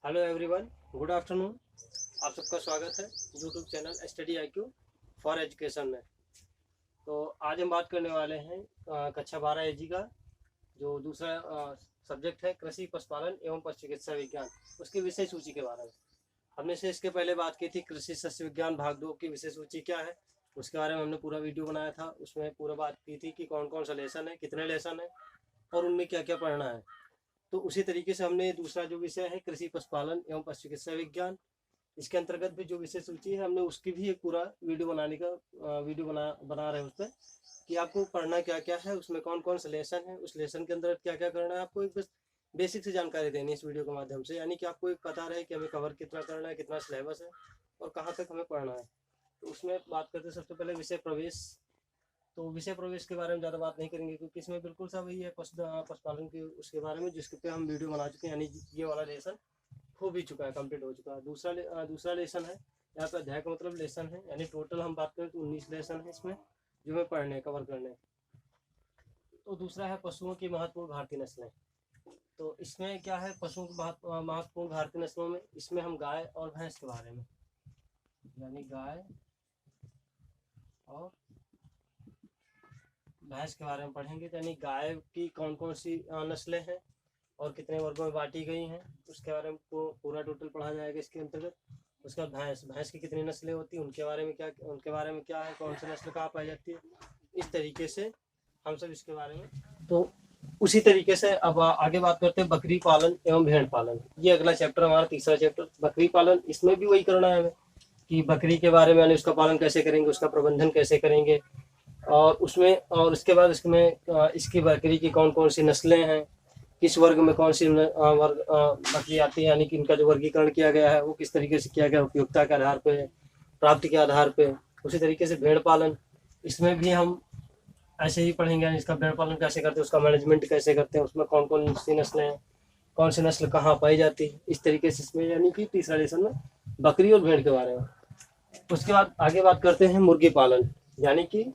Hello everyone, good afternoon. आप सबका स्वागत है YouTube channel study IQ for education में। तो आज हम बात करने वाले हैं कक्षा 12 एजी का जो दूसरा सब्जेक्ट है कृषि पशुपालन एवं पशु चिकित्सा विज्ञान, उसकी विषय सूची के बारे में। हमने से इसके पहले बात की थी कृषि सस्य विज्ञान भाग 2 की विषय सूची क्या है, उसके बारे में हमने पूरा वीडियो बनाया था। उसमें पूरा बात की थी कि कौन कौन सा लेसन है, कितने लेसन है और उनमें क्या क्या पढ़ना है। तो उसी तरीके से हमने दूसरा जो विषय है कृषि पशुपालन एवं पशु चिकित्सा विज्ञान, इसके अंतर्गत भी जो विषय सूची है हमने उसकी भी एक पूरा वीडियो बनाने का वीडियो बना रहे हैं उस पर कि आपको पढ़ना क्या क्या है, उसमें कौन कौन सा लेसन है, उस लेसन के अंदर क्या क्या करना है। आपको एक बस बेसिक से जानकारी देनी है इस वीडियो के माध्यम से, यानी कि आपको एक पता रहे कि हमें कवर कितना करना है, कितना सिलेबस है और कहाँ तक हमें पढ़ना है। तो उसमें बात करते हैं सबसे पहले विषय प्रवेश। तो विषय प्रवेश के बारे में ज़्यादा बात नहीं करेंगे क्योंकि इसमें बिल्कुल सा वही है पशुपालन के उसके बारे में जिसके पे हम वीडियो बना चुके हैं, यानी ये वाला लेसन हो भी चुका है, कंप्लीट हो चुका है। दूसरा लेसन है, यहाँ पे अध्याय का मतलब लेसन है, यानी टोटल हम बात करें तो 19 लेसन है इसमें जो हमें पढ़ने कवर करने। तो दूसरा है पशुओं की महत्वपूर्ण भारतीय नस्लें। तो इसमें क्या है, पशुओं की महत्वपूर्ण भारतीय नस्लों में इसमें हम गाय और भैंस के बारे में, यानी गाय और भैंस के बारे में पढ़ेंगे। यानी गाय की कौन कौन सी नस्लें हैं और कितने वर्गों में बांटी गई हैं, उसके बारे में पूरा टोटल पढ़ा जाएगा इसके अंतर्गत। उसके बाद भैंस की कितनी नस्लें होती हैं, उनके बारे में क्या है, कौन सी नस्ल कहाँ पाई जाती है, इस तरीके से हम सब इसके बारे में। तो उसी तरीके से अब आगे बात करते हैं बकरी पालन एवं भेड़ पालन। ये अगला चैप्टर हमारा तीसरा चैप्टर बकरी पालन। इसमें भी वही करना है हमें कि बकरी के बारे में, यानी उसका पालन कैसे करेंगे, उसका प्रबंधन कैसे करेंगे और उसके बाद इसमें इसकी बकरी की कौन कौन सी नस्लें हैं, किस वर्ग में कौन सी वर्ग बकरी आती है, यानी कि इनका जो वर्गीकरण किया गया है वो किस तरीके से किया गया, उपयोगिता के आधार पे, प्राप्ति के आधार पे। उसी तरीके से भेड़ पालन, इसमें भी हम ऐसे ही पढ़ेंगे, यानी इसका भेड़ पालन कैसे करते हैं, उसका मैनेजमेंट कैसे करते हैं, उसमें कौन कौन सी नस्लें हैं, कौन सी नस्ल कहाँ पाई जाती है, इस तरीके से इसमें, यानी कि तीसरा लेसन में बकरी और भेड़ के बारे में। उसके बाद आगे बात करते हैं मुर्गी पालन, यानी कि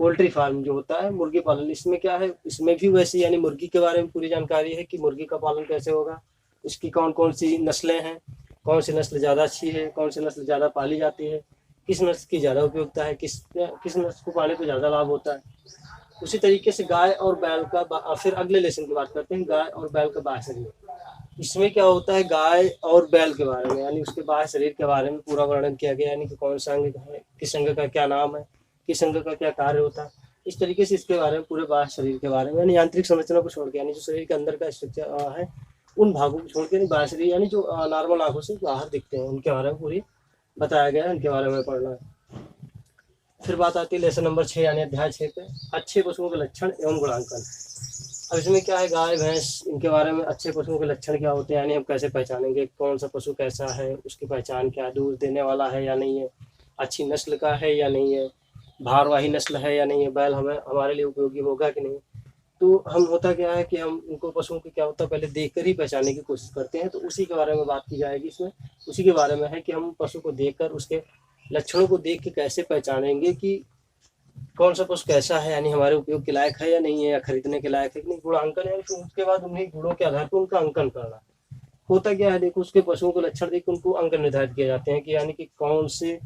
पोल्ट्री फार्म जो होता है, मुर्गी पालन। इसमें क्या है, इसमें भी वैसे, यानी मुर्गी के बारे में पूरी जानकारी है कि मुर्गी का पालन कैसे होगा, इसकी कौन कौन सी नस्लें हैं, कौन सी नस्ल ज़्यादा अच्छी है, कौन सी नस्ल ज़्यादा पाली जाती है, किस नस्ल की ज़्यादा उपयोगिता है, किस नस्ल को पाले तो ज़्यादा लाभ होता है। उसी तरीके से गाय और बैल का फिर अगले लेसन की बात करते हैं, गाय और बैल का बाह्य शरीर। इसमें क्या होता है, गाय और बैल के बारे में, यानी उसके बाह्य शरीर के बारे में पूरा वर्णन किया गया, यानी कि कौन सा अंग है, किस अंग का क्या नाम है, किस अंग का क्या कार्य होता है। इस तरीके से इसके बारे में पूरे बाह्य शरीर के बारे में, यानी यांत्रिक संरचना को छोड़ के, यानी जो शरीर के अंदर का स्ट्रक्चर है उन भागों को छोड़ के, बाह्य शरीर यानी जो नॉर्मल आंखों से बाहर दिखते हैं उनके बारे में पूरी बताया गया है, उनके बारे में पढ़ना है। फिर बात आती है लेसन नंबर 6 यानी अध्याय 6 पे, अच्छे पशुओं के लक्षण एवं गुणांकन। अब इसमें क्या है, गाय भैंस, इनके बारे में अच्छे पशुओं के लक्षण क्या होते हैं, यानी हम कैसे पहचानेंगे कौन सा पशु कैसा है, उसकी पहचान क्या है, दूध देने वाला है या नहीं है, अच्छी नस्ल का है या नहीं है, भारवाही नस्ल है या नहीं है, बैल हमें हमारे लिए उपयोगी होगा कि नहीं। तो हम होता क्या है कि हम उनको पशुओं की क्या होता है पहले देख कर ही पहचानने की कोशिश करते हैं, तो उसी के बारे में बात की जाएगी इसमें। उसी के बारे में है कि हम पशु को देख कर, उसके लक्षणों को देख के कैसे पहचानेंगे कि कौन सा पशु कैसा है, यानी हमारे उपयोग के लायक है या नहीं है, या खरीदने के लायक है कि नहीं। गुणांकन है कि उसके बाद उन्हीं गुणों के आधार पर उनका अंकन करना। होता क्या है, देखो उसके पशुओं के लक्षण देख उनको अंक निर्धारित किए जाते हैं कि यानी कि कौन से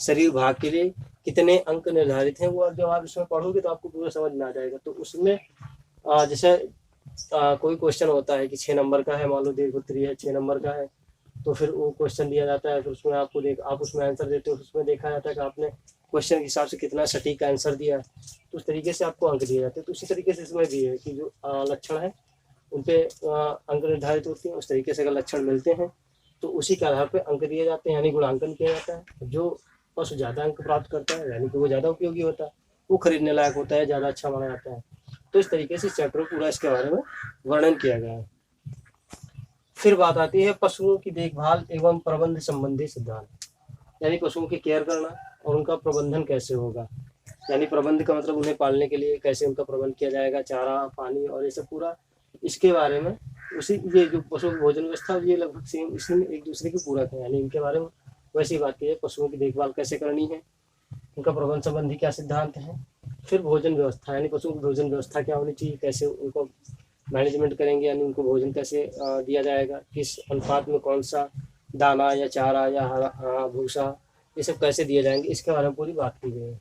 शरीर भाग के लिए कितने अंक निर्धारित हैं। वो जब आप इसमें पढ़ोगे तो आपको पूरा समझ में आ जाएगा। तो उसमें जैसे कोई क्वेश्चन होता है कि 6 नंबर का है, मान लो दीर्घोत्तरीय है 6 नंबर का है, तो फिर वो क्वेश्चन दिया जाता है, फिर उसमें आप उसमें आंसर देते हो, उसमें देखा जाता है कि आपने क्वेश्चन के हिसाब से कितना सटीक आंसर दिया है, तो उस तरीके से आपको अंक दिए जाते हैं। तो उसी तरीके से इसमें भी है कि जो लक्षण है उन पे अंक निर्धारित होते हैं। उस तरीके से अगर लक्षण मिलते हैं तो उसी के आधार पर अंक दिए जाते हैं, यानी गुणांकन किया जाता है। जो पशु ज़्यादा अंक प्राप्त करता है यानी कि वो ज़्यादा उपयोगी होता है, वो खरीदने लायक होता है, ज़्यादा अच्छा माना जाता है। तो इस तरीके से चैप्टर पूरा इसके बारे में वर्णन किया गया है। फिर बात आती है पशुओं की देखभाल एवं प्रबंध संबंधी सिद्धांत, यानी पशुओं की केयर करना और उनका प्रबंधन कैसे होगा। यानी प्रबंध का मतलब उन्हें पालने के लिए कैसे उनका प्रबंध किया जाएगा, चारा पानी और ये सब पूरा इसके बारे में। उसी ये जो पशु भोजन व्यवस्था, ये लगभग सेम इसी में एक दूसरे की पूरक है, यानी इनके बारे में वैसी बात की है। पशुओं की देखभाल कैसे करनी है, उनका प्रबंध संबंधी क्या सिद्धांत है। फिर भोजन व्यवस्था, यानी पशुओं की भोजन व्यवस्था क्या होनी चाहिए, कैसे उनको मैनेजमेंट करेंगे, यानी उनको भोजन कैसे दिया जाएगा, किस अनुपात में कौन सा दाना या चारा या भूसा ये सब कैसे दिए जाएंगे, इसके बारे में पूरी बात की गई है।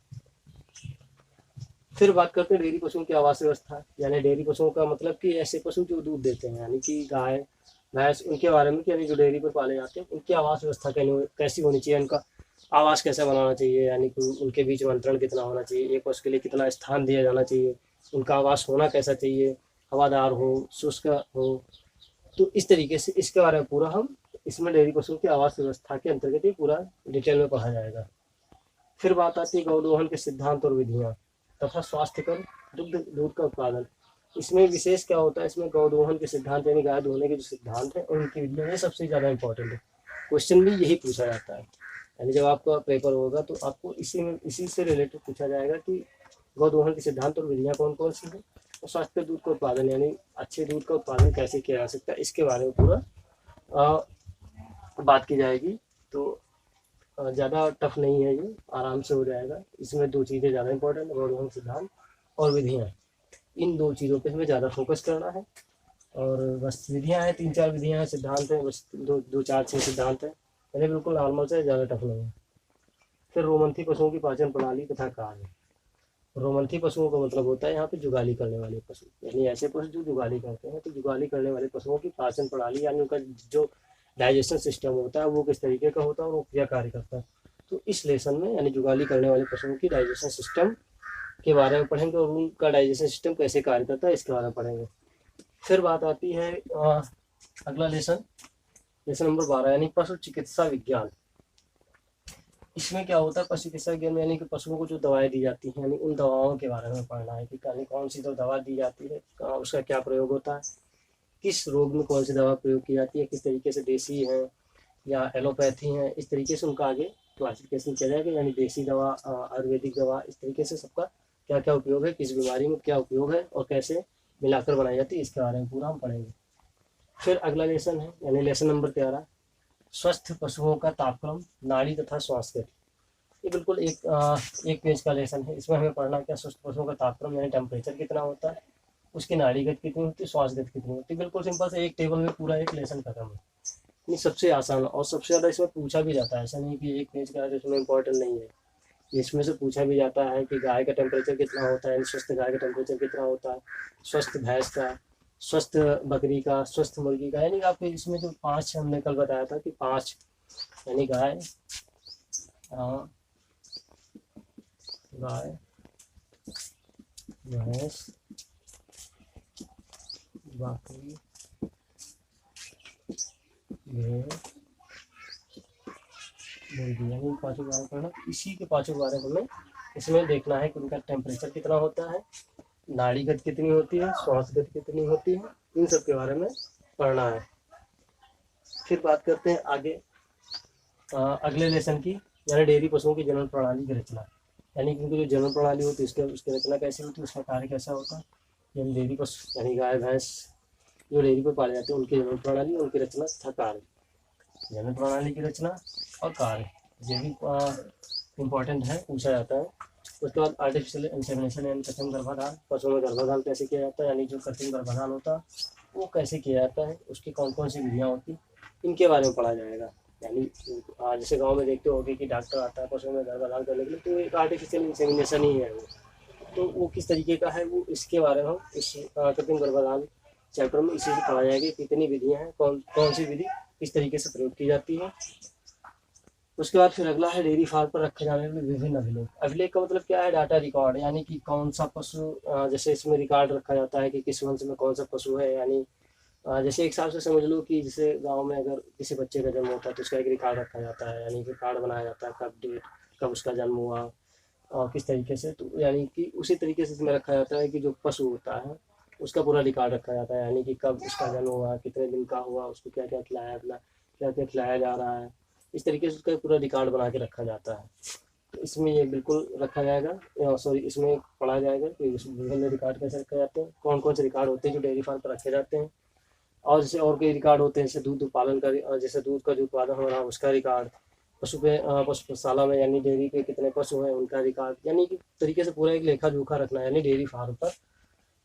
फिर बात करते हैं डेयरी पशुओं की आवास व्यवस्था, यानी डेयरी पशुओं का मतलब कि ऐसे पशु जो दूध देते हैं, यानी कि गाय भैंस, उनके बारे में, यानी जो डेयरी पर पाले जाते हैं उनकी आवास व्यवस्था कैसी होनी चाहिए, उनका आवास कैसा बनाना चाहिए, यानी कि उनके बीच में अंतरण कितना होना चाहिए, एक पशु के लिए कितना स्थान दिया जाना चाहिए, उनका आवास होना कैसा चाहिए, हवादार हो, शुष्क हो। तो इस तरीके से इसके बारे में पूरा हम इसमें डेयरी पशुओं की आवास व्यवस्था के अंतर्गत ही पूरा डिटेल में पढ़ा जाएगा। फिर बात आती है गौदोहन के सिद्धांत और विधियाँ तथा स्वास्थ्यकर दूध का उत्पादन। इसमें विशेष क्या होता है, इसमें गौदोहन के सिद्धांत यानी गाय धोने के जो सिद्धांत है और उनकी विधियाँ, ये सबसे ज़्यादा इंपॉर्टेंट है। क्वेश्चन भी यही पूछा जाता है, यानी जब आपका पेपर होगा तो आपको इसी से रिलेटेड पूछा जाएगा कि गौदोहन के सिद्धांत और विधियाँ कौन कौन सी हैं, और स्वास्थ्य दूध का उत्पादन यानी अच्छे दूध का उत्पादन कैसे किया जा सकता है, इसके बारे में पूरा बात की जाएगी। तो ज़्यादा टफ नहीं है, ये आराम से हो जाएगा। इसमें दो चीज़ें ज़्यादा इंपॉर्टेंट है, गौदोहन सिद्धांत और विधियाँ। इन दो चीज़ों पे हमें ज़्यादा फोकस करना है। और बस विधियाँ हैं, 3-4 विधियाँ हैं, सिद्धांत हैं बस 2-4-6 सिद्धांत हैं, यानी बिल्कुल नॉर्मल से, ज़्यादा टफ नहीं है। फिर रोमंथी पशुओं की पाचन प्रणाली तथा कार्य। रोमंथी पशुओं का मतलब होता है यहाँ पे जुगाली करने वाले पशु, यानी ऐसे पशु जो जुगाली करते हैं। तो जुगाली करने वाले पशुओं की पाचन प्रणाली यानी उनका जो डाइजेशन सिस्टम होता है वो किस तरीके का होता है और वो क्या कार्य करता है। तो इस लेसन में यानी जुगाली करने वाले पशुओं की डाइजेशन सिस्टम के बारे में पढ़ेंगे और उनका डाइजेशन सिस्टम कैसे कार्य करता है इसके बारे में पढ़ेंगे। फिर बात आती है अगला लेसन नंबर 12 यानी पशु चिकित्सा विज्ञान। इसमें क्या होता है, पशु चिकित्सा विज्ञान में यानी कि पशुओं को जो दवाएं दी जाती हैं, यानी उन दवाओं के बारे में पढ़ना है कि यानी कौन सी तो दवा दी जाती है, उसका क्या प्रयोग होता है, किस रोग में कौन सी दवा प्रयोग की जाती है, किस तरीके से देसी है या एलोपैथी है, इस तरीके से उनका आगे क्लासिफिकेशन किया जाएगा। यानी देसी दवा, आयुर्वेदिक दवा, इस तरीके से सबका क्या क्या उपयोग है, किस बीमारी में क्या उपयोग है और कैसे मिलाकर बनाई जाती है, इसके बारे में पूरा हम पढ़ेंगे। फिर अगला लेसन है यानी लेसन नंबर 13 स्वस्थ पशुओं का तापक्रम, नाड़ी तथा श्वास गति। ये बिल्कुल एक पेज का लेसन है। इसमें हमें पढ़ना क्या, स्वस्थ पशुओं का तापक्रम यानी टेम्परेचर कितना होता है, उसकी नाड़ी गति कितनी होती है, श्वास गति कितनी होती है। बिल्कुल सिंपल से एक टेबल में पूरा एक लेसन खत्म है। ये सबसे आसान और सबसे ज़्यादा इसमें पूछा भी जाता है, ऐसा नहीं कि एक पेज का है इसमें इंपॉर्टेंट नहीं है। इसमें से पूछा भी जाता है कि गाय का टेम्परेचर कितना होता है, स्वस्थ गाय का टेम्परेचर कितना होता है, स्वस्थ भैंस का, स्वस्थ बकरी का, स्वस्थ मुर्गी का। यानी आपको इसमें जो 5 हमने कल बताया था कि 5 यानी गाय, भैंस, बकरी, भेड़, मुर्गी, यानी 5 के बारे में पढ़ना। इसी के 5 के बारे में हमें इसमें देखना है कि उनका टेम्परेचर कितना होता है, नाड़ी गति कितनी होती है, श्वास गति कितनी होती है, इन सब के बारे में पढ़ना है। फिर बात करते हैं आगे अगले लेसन की, यानी डेयरी पशुओं की जनन प्रणाली की रचना। यानी कि उनकी जो जनन प्रणाली होती है उसकी रचना कैसी होती है, उसका कार्य कैसा होता है। यानी डेयरी पशु यानी गाय भैंस जो डेयरी पर पाले जाते हैं उनकी जनन प्रणाली, उनकी रचना तथा कार्य। जनन प्रणाली की रचना और कार्य ये भी इम्पोर्टेंट है, पूछा जाता है। उसके बाद आर्टिफिशियल इंसेमिनेशन यानी कृत्रिम गर्भाधान, पशुओं में गर्भाधान कैसे किया जाता है, यानी जो कृत्रिम गर्भाधान होता है वो कैसे किया जाता है, उसकी कौन कौन सी विधियाँ होती, इनके बारे में पढ़ा जाएगा। यानी जैसे गांव में देखते होंगे कि डॉक्टर आता है पशुओं में गर्भाधान करने के लिए, तो एक आर्टिफिशियल इंसेमिनेशन ही है वो। तो वो किस तरीके का है, वो इसके बारे में हम इस कृत्रिम गर्भाधान चैप्टर में इसी से पढ़ा जाएगा। कितनी विधियाँ हैं, कौन सी विधि किस तरीके से प्रयोग की जाती है। उसके बाद फिर अगला है डेयरी फार्म पर रखे जाने वाले विभिन्न अभिलेख। अभिलेख का मतलब क्या है, डाटा रिकॉर्ड, यानी कि कौन सा पशु, जैसे इसमें रिकॉर्ड रखा जाता है कि किस वंश में कौन सा पशु है। यानी जैसे एक हिसाब से समझ लो कि जैसे गांव में अगर किसी बच्चे का जन्म होता है तो उसका एक रिकॉर्ड रखा जाता है, यानी कि कार्ड बनाया जाता है, कब डेट, कब उसका जन्म हुआ और किस तरीके से। तो यानी कि उसी तरीके से इसमें रखा जाता है कि जो पशु होता है उसका पूरा रिकॉर्ड रखा जाता है, यानी कि कब उसका जन्म हुआ, कितने दिन का हुआ, उसको क्या क्या खिलाया, अपना क्या क्या खिलाया जा रहा है, इस तरीके से उसका पूरा रिकॉर्ड बना के रखा जाता है। तो इसमें ये बिल्कुल रखा जाएगा, सॉरी इसमें पढ़ा जाएगा कि विभिन्न रिकॉर्ड कैसे रखे जाते हैं, कौन कौन से रिकॉर्ड होते हैं जो डेयरी फार्म पर रखे जाते हैं। और जैसे और कई रिकॉर्ड होते हैं, जैसे दूध उत्पादन का, जैसे दूध का जो उत्पादन हो रहा है उसका रिकॉर्ड, पशुशाला में यानी डेयरी पे कितने पशु हैं उनका रिकॉर्ड, यानी कि तरीके से पूरा एक लेखा जोखा रखना है, यानी डेयरी फार्म पर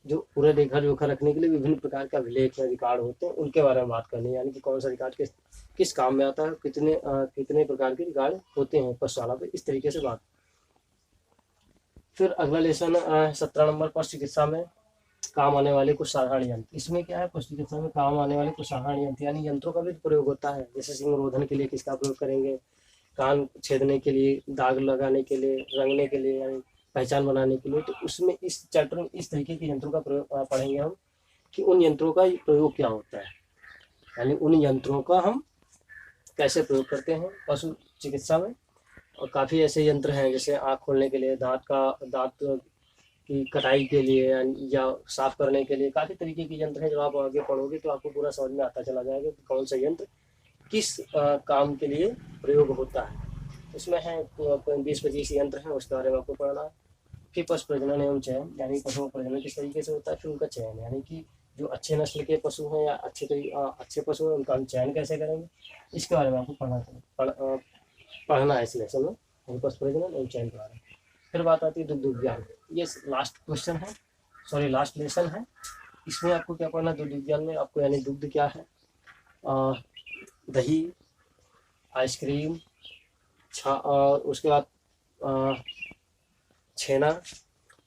जो पूरा लेखा जोखा रखने के लिए विभिन्न प्रकार का अभिलेख या रिकॉर्ड होते हैं, उनके बारे में बात करनी है। यानी कि कौन सा रिकॉर्ड किस काम में आता है, कितने प्रकार के रिकॉर्ड होते हैं पशुशाला पे, इस तरीके से बात। फिर अगला लेसन 17 नंबर पशु चिकित्सा में काम आने वाले कुछ साधारण यंत्र। इसमें क्या है, पशु चिकित्सा में काम आने वाले कुछ साधारण यंत्र, यानी यंत्रों का भी प्रयोग होता है। जैसे सिंह रोधन के लिए किसका प्रयोग करेंगे, कान छेदने के लिए, दाग लगाने के लिए, रंगने के लिए, यानी पहचान बनाने के लिए। तो उसमें इस चैप्टर में इस तरीके के यंत्रों का प्रयोग पढ़ेंगे हम, कि उन यंत्रों का प्रयोग क्या होता है, यानी उन यंत्रों का हम कैसे प्रयोग करते हैं पशु चिकित्सा में। और काफ़ी ऐसे यंत्र हैं, जैसे आँख खोलने के लिए, दांत की कटाई के लिए, या साफ करने के लिए, काफ़ी तरीके के यंत्र हैं। जब आप आगे पढ़ोगे तो आपको पूरा समझ में आता चला जाएगा कि कौन सा यंत्र किस काम के लिए प्रयोग होता है। इसमें है 20-25 यंत्र हैं, उसके बारे में आपको पढ़ना है। फिर पशु प्रजनन एवं चयन, यानी पशुओं का प्रजनन किस तरीके से होता है, फिर उनका चयन, यानी कि जो अच्छे नस्ल के पशु हैं या अच्छे पशु हैं, उनका हम चयन कैसे करेंगे, इसके बारे में आपको पढ़ना है इस लेसन में, पशु प्रजनन एवं चयन के बारे में। फिर बात आती है दुग्ध विज्ञान, ये लास्ट क्वेश्चन है, सॉरी लास्ट लेसन है। इसमें आपको क्या पढ़ना है दुग्ध विज्ञान में, आपको यानी दुग्ध क्या है, दही, आइसक्रीम, और उसके बाद छेना,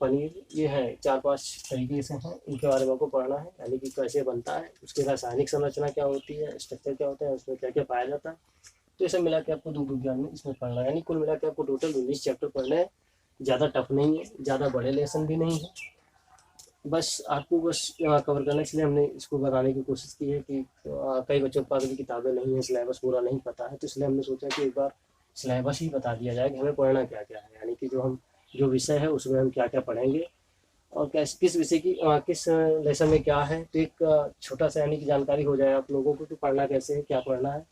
पनीर, ये है 4-5 तरीके से हैं, इनके बारे में आपको पढ़ना है। यानी कि कैसे बनता है, उसकी रासायनिक संरचना क्या होती है, स्ट्रक्चर क्या होता है, उसमें क्या क्या पाया जाता है। तो ये सब मिला के आपको दुग्ध विज्ञान में इसमें पढ़ना है। यानी कुल मिला के आपको टोटल 19 चैप्टर पढ़ने हैं। ज़्यादा टफ नहीं है, ज़्यादा बड़े लेसन भी नहीं है, बस आपको कवर करने के लिए हमने इसको बताने की कोशिश की है कि कई बच्चों के पास भी किताबें नहीं है, सिलेबस पूरा नहीं पता है, तो इसलिए हमने सोचा कि एक बार सिलेबस ही बता दिया जाए कि हमें पढ़ना क्या क्या है, यानी कि जो विषय है उसमें हम क्या क्या पढ़ेंगे और किस विषय की किस लेसन में क्या है। तो एक छोटा सा यानी कि जानकारी हो जाए आप लोगों को कि पढ़ना कैसे है, क्या पढ़ना है।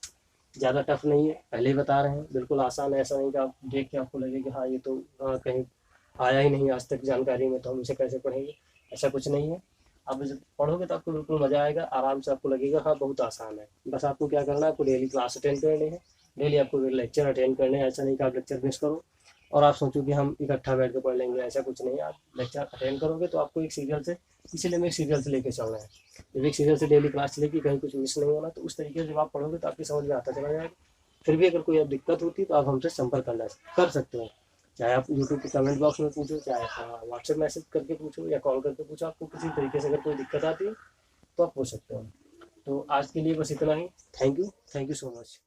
ज़्यादा टफ नहीं है, पहले ही बता रहे हैं, बिल्कुल आसान है। ऐसा नहीं कि आप देख के आपको लगे कि हाँ ये तो कहीं आया ही नहीं आज तक जानकारी में, तो हम इसे कैसे पढ़ेंगे, ऐसा कुछ नहीं है। आप जब पढ़ोगे तो आपको बिल्कुल मज़ा आएगा, आराम से आपको लगेगा हाँ बहुत आसान है। बस आपको क्या करना है, आपको डेली क्लास अटेंड करनी है, डेली आपको लेक्चर अटेंड करने हैं। ऐसा नहीं कि आप लेक्चर मिस करो और आप सोचो कि हम इकट्ठा बैठ के पढ़ लेंगे, ऐसा कुछ नहीं है। आप लेक्चर अटेंड करोगे तो आपको एक सीरियल से, इसीलिए मैं एक सीरियल से लेके चल रहा है, जब एक सीरियल से डेली क्लास चलेगी, कहीं कुछ मिस नहीं होना। तो उस तरीके से जब आप पढ़ोगे तो आपकी समझ में आता चला जाएगा। फिर भी अगर कोई दिक्कत होती है तो आप हमसे संपर्क कर सकते हो, चाहे आप यूट्यूब के कमेंट बॉक्स में पूछो, चाहे व्हाट्सएप मैसेज करके पूछो या कॉल करके पूछो। आपको किसी तरीके से अगर कोई दिक्कत आती है तो आप पूछ सकते हो। तो आज के लिए बस इतना ही। Thank you so much.